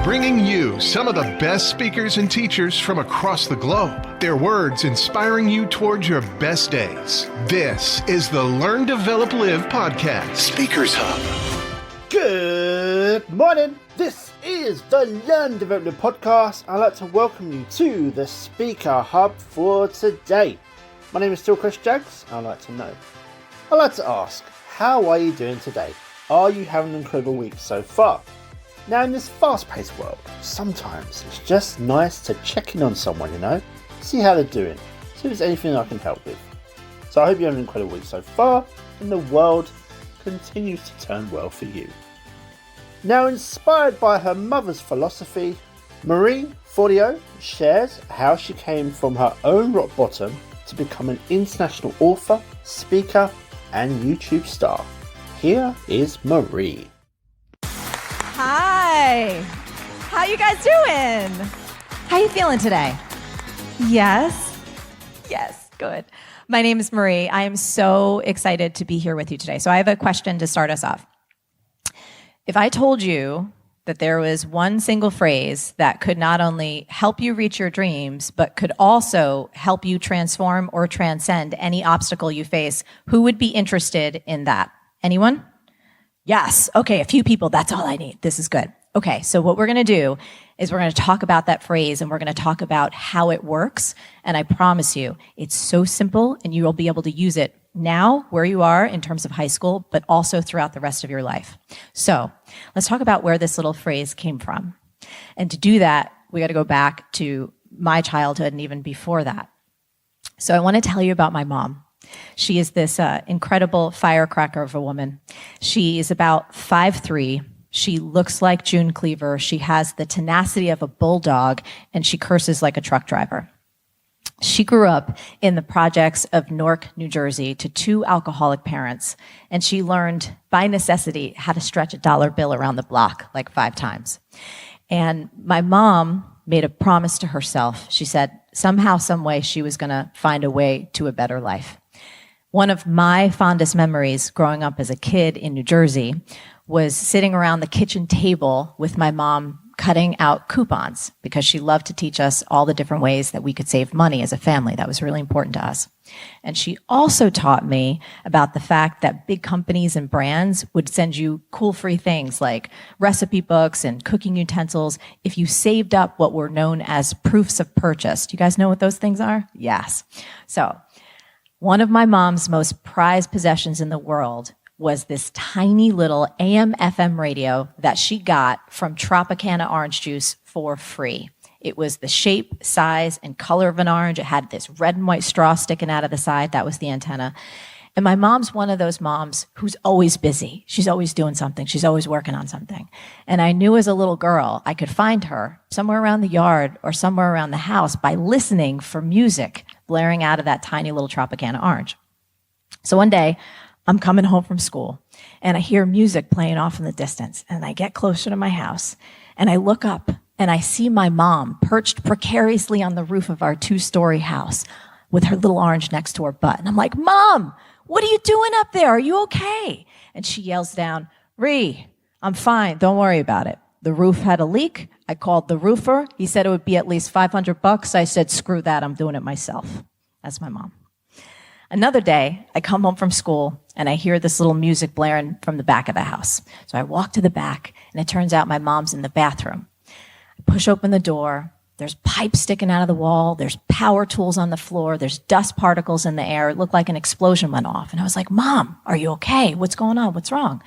bringing you some of the best speakers and teachers from across the globe. Their words inspiring you towards your best days. This is the Learn, Develop, Live podcast, Speakers Hub. Good morning. This is the Learn, Develop, Live podcast. I'd like to welcome you to the Speaker Hub for today. My name is still Chris Jaggs. I'd like to ask, how are you doing today? Are you having an incredible week so far? Now, in this fast-paced world, sometimes it's just nice to check in on someone, see how they're doing, see if there's anything I can help with. So I hope you're having an incredible week so far, and the world continues to turn well for you. Now, inspired by her mother's philosophy, Marie Forleo shares how she came from her own rock bottom to become an international author, speaker, and YouTube star. Here is Marie. Hi, how you guys doing? How you feeling today? Yes, good. My name is Marie. I am so excited to be here with you today. So I have a question to start us off. If I told you that there was one single phrase that could not only help you reach your dreams, but could also help you transform or transcend any obstacle you face, who would be interested in that? Anyone? Yes. Okay, a few people. That's all I need. This is good. Okay, so what we're going to do is we're going to talk about that phrase and we're going to talk about how it works. And I promise you, it's so simple and you will be able to use it now where you are in terms of high school, but also throughout the rest of your life. So let's talk about where this little phrase came from. And to do that, we got to go back to my childhood and even before that. So I want to tell you about my mom. She is this incredible firecracker of a woman. She is about 5'3". She looks like June Cleaver. She has the tenacity of a bulldog, and she curses like a truck driver. She grew up in the projects of Newark, New Jersey, to two alcoholic parents, and she learned by necessity how to stretch a dollar bill around the block like 5 times. And my mom made a promise to herself. She said somehow, some way, she was going to find a way to a better life. One of my fondest memories growing up as a kid in New Jersey was sitting around the kitchen table with my mom cutting out coupons because she loved to teach us all the different ways that we could save money as a family. That was really important to us. And she also taught me about the fact that big companies and brands would send you cool free things like recipe books and cooking utensils if you saved up what were known as proofs of purchase. Do you guys know what those things are? Yes. So one of my mom's most prized possessions in the world was this tiny little AM/FM radio that she got from Tropicana orange juice for free. It was the shape, size, and color of an orange. It had this red and white straw sticking out of the side. That was the antenna. And my mom's one of those moms who's always busy. She's always doing something. She's always working on something. And I knew as a little girl I could find her somewhere around the yard or somewhere around the house by listening for music blaring out of that tiny little Tropicana orange. So one day, I'm coming home from school, and I hear music playing off in the distance, and I get closer to my house, and I look up, and I see my mom perched precariously on the roof of our 2-story house with her little orange next to her butt. And I'm like, Mom, what are you doing up there? Are you okay? And she yells down, Ree, I'm fine. Don't worry about it. The roof had a leak. I called the roofer. He said it would be at least $500. I said, screw that. I'm doing it myself. That's my mom. Another day, I come home from school, and I hear this little music blaring from the back of the house. So I walk to the back, and it turns out my mom's in the bathroom. I push open the door. There's pipes sticking out of the wall. There's power tools on the floor. There's dust particles in the air. It looked like an explosion went off. And I was like, Mom, are you okay? What's going on? What's wrong?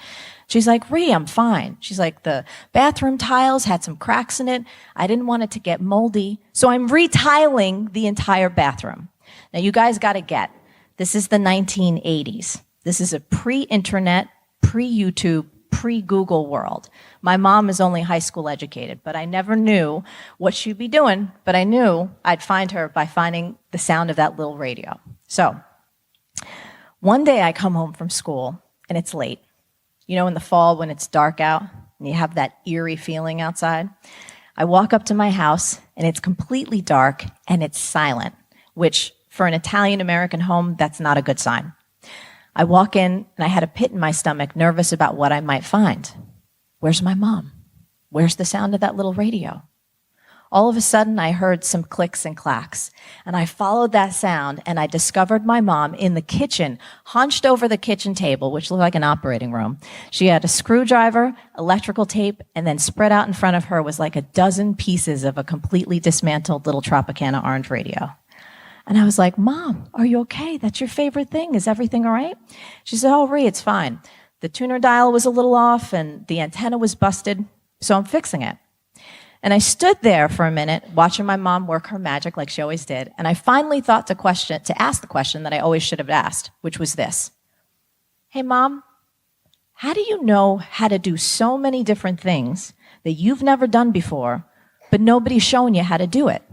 She's like, Ree, I'm fine. She's like, the bathroom tiles had some cracks in it. I didn't want it to get moldy. So I'm retiling the entire bathroom. Now, you guys got to get, this is the 1980s. This is a pre-internet, pre-YouTube, pre-Google world. My mom is only high school educated, but I never knew what she'd be doing, but I knew I'd find her by finding the sound of that little radio. So one day I come home from school, and it's late. You know, in the fall when it's dark out, and you have that eerie feeling outside? I walk up to my house, and it's completely dark, and it's silent, which for an Italian-American home, that's not a good sign. I walk in, and I had a pit in my stomach, nervous about what I might find. Where's my mom? Where's the sound of that little radio? All of a sudden, I heard some clicks and clacks, and I followed that sound, and I discovered my mom in the kitchen, hunched over the kitchen table, which looked like an operating room. She had a screwdriver, electrical tape, and then spread out in front of her was like a dozen pieces of a completely dismantled little Tropicana orange radio. And I was like, Mom, are you okay? That's your favorite thing. Is everything all right? She said, oh, Ree, it's fine. The tuner dial was a little off, and the antenna was busted, so I'm fixing it. And I stood there for a minute watching my mom work her magic like she always did. And I finally thought to ask the question that I always should have asked, which was this. Hey, Mom, how do you know how to do so many different things that you've never done before, but nobody's showing you how to do it?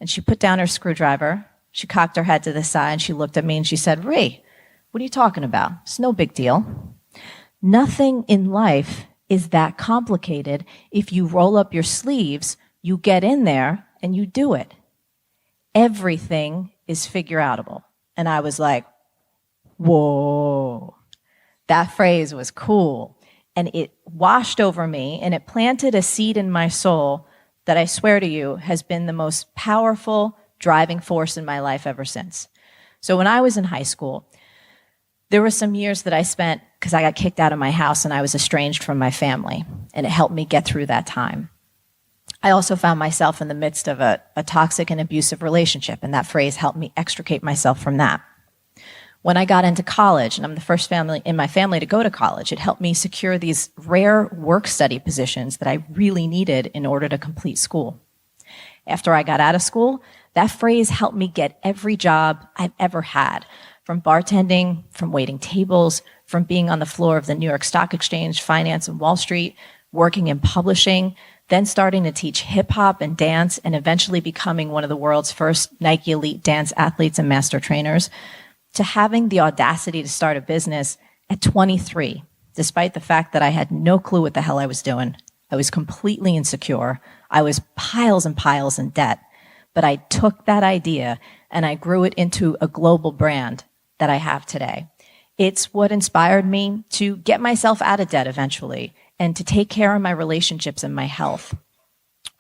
And she put down her screwdriver. She cocked her head to the side and she looked at me and she said, Ree, what are you talking about? It's no big deal. Nothing in life is that complicated. If you roll up your sleeves, you get in there and you do it. Everything is figureoutable. And I was like, whoa, that phrase was cool. And it washed over me and it planted a seed in my soul that I swear to you has been the most powerful driving force in my life ever since. So when I was in high school, there were some years that I spent because I got kicked out of my house and I was estranged from my family, and it helped me get through that time. I also found myself in the midst of a toxic and abusive relationship, and that phrase helped me extricate myself from that. When I got into college, and I'm the first family in my family to go to college, it helped me secure these rare work-study positions that I really needed in order to complete school. After I got out of school, that phrase helped me get every job I've ever had, from bartending, from waiting tables, from being on the floor of the New York Stock Exchange, finance, and Wall Street, working in publishing, then starting to teach hip-hop and dance, and eventually becoming one of the world's first Nike Elite dance athletes and master trainers, to having the audacity to start a business at 23, despite the fact that I had no clue what the hell I was doing. I was completely insecure. I was piles and piles in debt. But I took that idea and I grew it into a global brand that I have today. It's what inspired me to get myself out of debt eventually and to take care of my relationships and my health.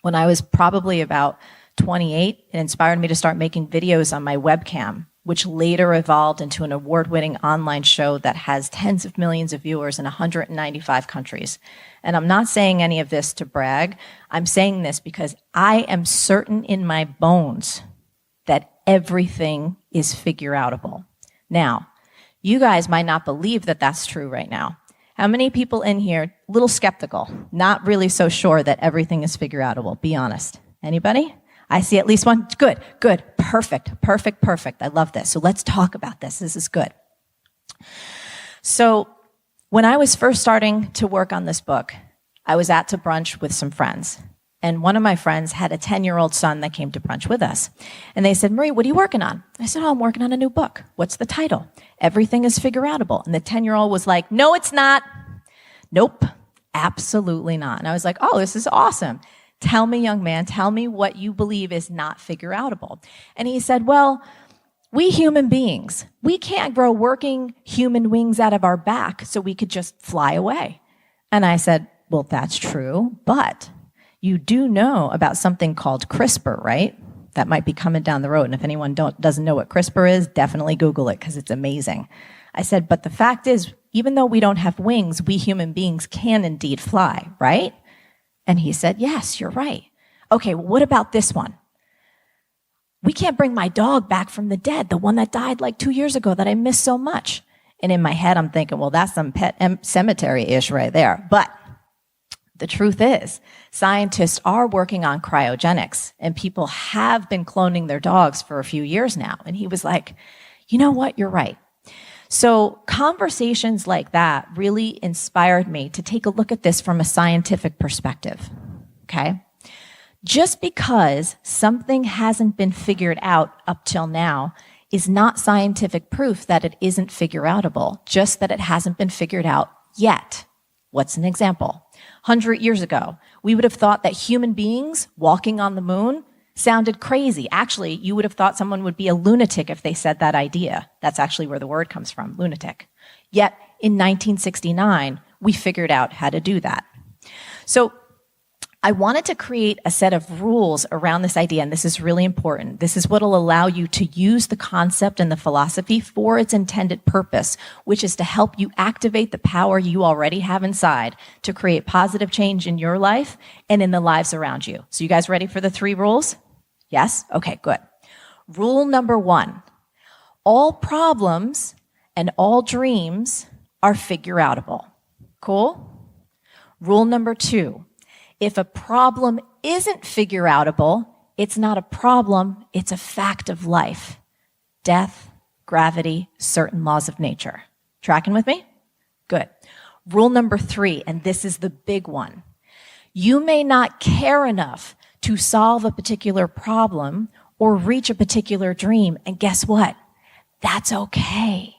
When I was probably about 28, it inspired me to start making videos on my webcam, which later evolved into an award-winning online show that has tens of millions of viewers in 195 countries. And I'm not saying any of this to brag. I'm saying this because I am certain in my bones that everything is figureoutable. Now, you guys might not believe that that's true right now. How many people in here, a little skeptical, not really so sure that everything is figureoutable? Be honest. Anybody? I see at least one. Good, good, perfect. I love this. So let's talk about this. This is good. So when I was first starting to work on this book, I was out to brunch with some friends. And one of my friends had a 10-year-old son that came to brunch with us. And they said, Marie, what are you working on? I said, oh, I'm working on a new book. What's the title? Everything is Figureoutable. And the 10-year-old was like, no, it's not. Nope, absolutely not. And I was like, oh, this is awesome. Tell me, young man, tell me what you believe is not figureoutable. And he said, well, we human beings, we can't grow working human wings out of our back so we could just fly away. And I said, well, that's true, but you do know about something called CRISPR, right? That might be coming down the road. And if anyone doesn't know what CRISPR is, definitely Google it because it's amazing. I said, but the fact is, even though we don't have wings, we human beings can indeed fly, right? And he said, yes, you're right. Okay, well, what about this one? We can't bring my dog back from the dead, the one that died like 2 years ago that I miss so much. And in my head, I'm thinking, well, that's some pet cemetery-ish right there. But the truth is, scientists are working on cryogenics, and people have been cloning their dogs for a few years now. And he was like, you know what? You're right. So conversations like that really inspired me to take a look at this from a scientific perspective, okay? Just because something hasn't been figured out up till now is not scientific proof that it isn't figureoutable, just that it hasn't been figured out yet. What's an example? 100 years ago, we would have thought that human beings walking on the moon sounded crazy. Actually, you would have thought someone would be a lunatic if they said that idea. That's actually where the word comes from, lunatic. Yet, in 1969, we figured out how to do that. So I wanted to create a set of rules around this idea, and this is really important. This is what will allow you to use the concept and the philosophy for its intended purpose, which is to help you activate the power you already have inside to create positive change in your life and in the lives around you. So you guys ready for the 3 rules? Yes? Okay, good. Rule number 1, all problems and all dreams are figureoutable. Cool? Rule number 2, if a problem isn't figureoutable, it's not a problem, it's a fact of life. Death, gravity, certain laws of nature. Tracking with me? Good. Rule number 3, and this is the big one. You may not care enough to solve a particular problem or reach a particular dream, and guess what? That's okay.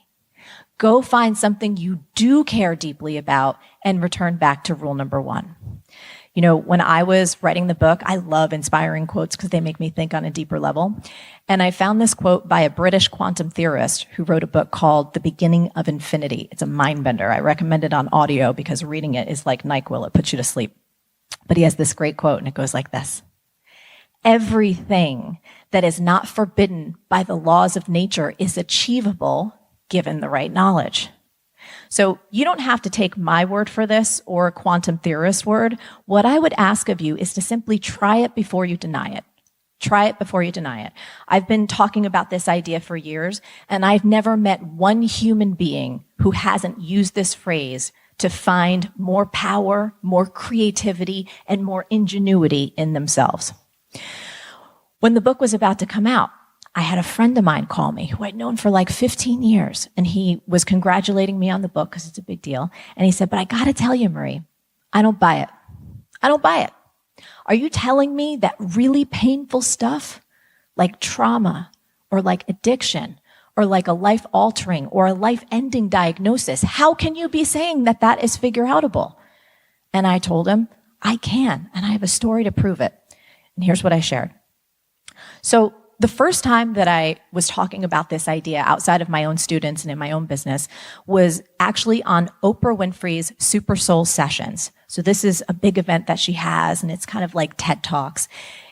Go find something you do care deeply about and return back to rule number 1. You know, when I was writing the book, I love inspiring quotes because they make me think on a deeper level. And I found this quote by a British quantum theorist who wrote a book called The Beginning of Infinity. It's a mind bender. I recommend it on audio because reading it is like NyQuil. It puts you to sleep. But he has this great quote, and it goes like this. Everything that is not forbidden by the laws of nature is achievable given the right knowledge. So you don't have to take my word for this or a quantum theorist's word. What I would ask of you is to simply try it before you deny it. Try it before you deny it. I've been talking about this idea for years, and I've never met one human being who hasn't used this phrase to find more power, more creativity, and more ingenuity in themselves. When the book was about to come out, I had a friend of mine call me who I'd known for like 15 years, and he was congratulating me on the book because it's a big deal. And he said, but I got to tell you, Marie, I don't buy it. I don't buy it. Are you telling me that really painful stuff like trauma or like addiction or like a life-altering or a life-ending diagnosis, how can you be saying that that is figureoutable? And I told him, I can, and I have a story to prove it. And here's what I shared. So the first time that I was talking about this idea outside of my own students and in my own business was actually on Oprah Winfrey's Super Soul Sessions. So this is a big event that she has, and it's kind of like TED Talks.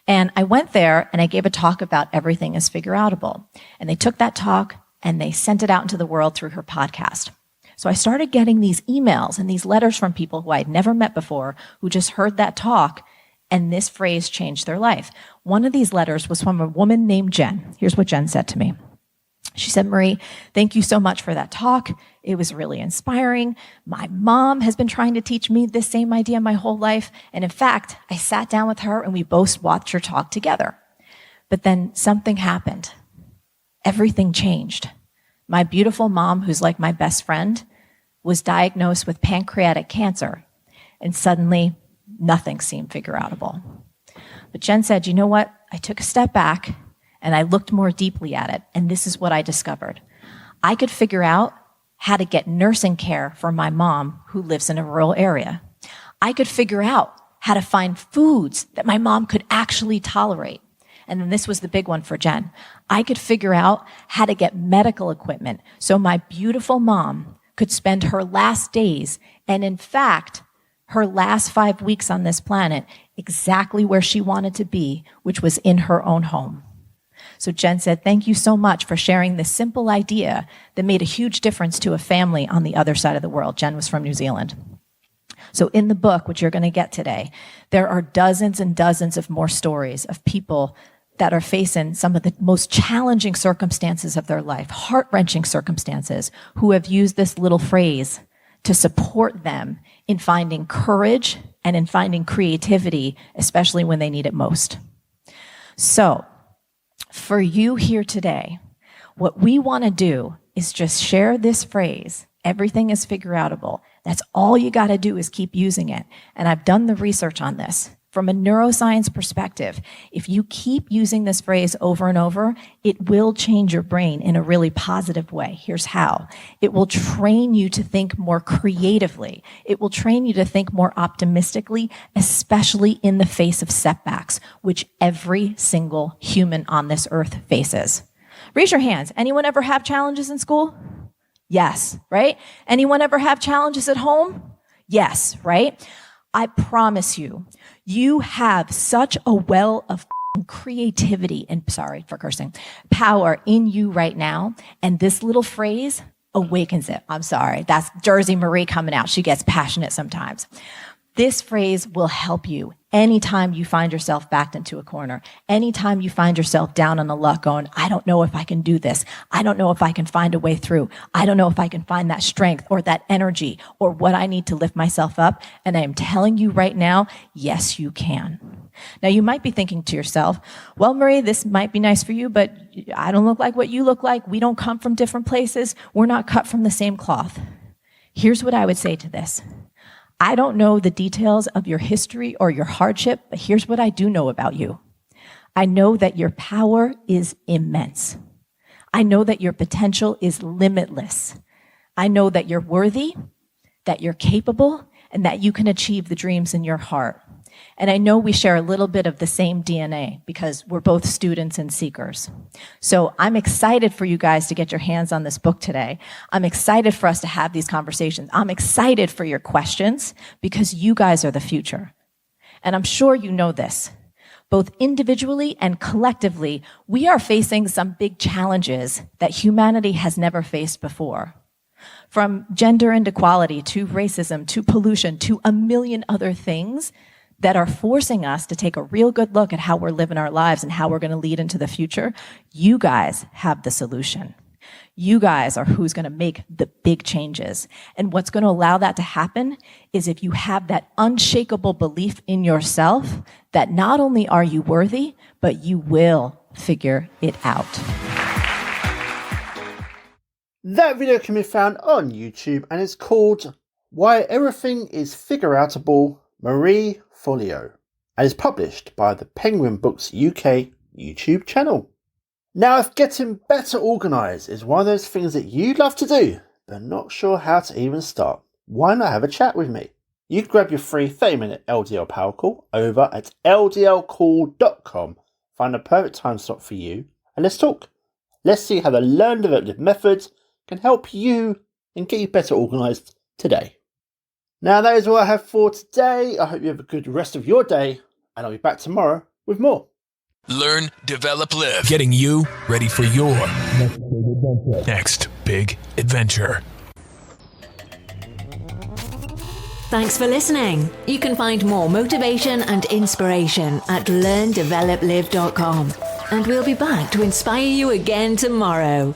And I went there and I gave a talk about everything is figureoutable. And they took that talk and they sent it out into the world through her podcast. So I started getting these emails and these letters from people who I'd never met before who just heard that talk, and this phrase changed their life. One of these letters was from a woman named Jen. Here's what Jen said to me. She said, Marie, thank you so much for that talk. It was really inspiring. My mom has been trying to teach me this same idea my whole life. And in fact, I sat down with her and we both watched her talk together. But then something happened. Everything changed. My beautiful mom, who's like my best friend, was diagnosed with pancreatic cancer. And suddenly, nothing seemed figureoutable. But Jen said, you know what? I took a step back and I looked more deeply at it. And this is what I discovered. I could figure out how to get nursing care for my mom who lives in a rural area. I could figure out how to find foods that my mom could actually tolerate. And then this was the big one for Jen. I could figure out how to get medical equipment so my beautiful mom could spend her last days, and in fact, her last 5 weeks on this planet, exactly where she wanted to be, which was in her own home. So Jen said, thank you so much for sharing this simple idea that made a huge difference to a family on the other side of the world. Jen was from New Zealand. So in the book, which you're going to get today, there are dozens and dozens of more stories of people that are facing some of the most challenging circumstances of their life, heart-wrenching circumstances, who have used this little phrase to support them in finding courage and in finding creativity, especially when they need it most. So, for you here today, what we want to do is just share this phrase, everything is figureoutable. That's all you got to do is keep using it. And I've done the research on this. From a neuroscience perspective, if you keep using this phrase over and over, it will change your brain in a really positive way. Here's how. It will train you to think more creatively. It will train you to think more optimistically, especially in the face of setbacks, which every single human on this earth faces. Raise your hands. Anyone ever have challenges in school? Yes, right? Anyone ever have challenges at home? Yes, right? I promise you, You have such a well of creativity and, sorry for cursing, power in you right now. And this little phrase awakens it. I'm sorry. That's Jersey Marie coming out. She gets passionate sometimes. This phrase will help you anytime you find yourself backed into a corner, anytime you find yourself down on the luck going, I don't know if I can do this. I don't know if I can find a way through. I don't know if I can find that strength or that energy or what I need to lift myself up. And I am telling you right now, yes, you can. Now, you might be thinking to yourself, well, Marie, this might be nice for you, but I don't look like what you look like. We don't come from different places. We're not cut from the same cloth. Here's what I would say to this. I don't know the details of your history or your hardship, but here's what I do know about you. I know that your power is immense. I know that your potential is limitless. I know that you're worthy, that you're capable, and that you can achieve the dreams in your heart. And I know we share a little bit of the same DNA because we're both students and seekers. So I'm excited for you guys to get your hands on this book today. I'm excited for us to have these conversations. I'm excited for your questions because you guys are the future. And I'm sure you know this. Both individually and collectively, we are facing some big challenges that humanity has never faced before. From gender inequality to racism to pollution to a million other things that are forcing us to take a real good look at how we're living our lives and how we're going to lead into the future. You guys have the solution. You guys are who's going to make the big changes. And what's going to allow that to happen is if you have that unshakable belief in yourself that not only are you worthy, but you will figure it out. That video can be found on YouTube and is called Why Everything is Figureoutable, Marie Forleo, and is published by the Penguin Books UK YouTube channel. Now, if getting better organised is one of those things that you'd love to do, but not sure how to even start, why not have a chat with me? You can grab your free 30-minute LDL power call over at ldlcall.com, find a perfect time slot for you, and let's talk. Let's see how the Learn Development methods can help you and get you better organised today. Now, that is all I have for today. I hope you have a good rest of your day, and I'll be back tomorrow with more. Learn, develop, live. Getting you ready for your next big adventure. Thanks for listening. You can find more motivation and inspiration at learndeveloplive.com. And we'll be back to inspire you again tomorrow.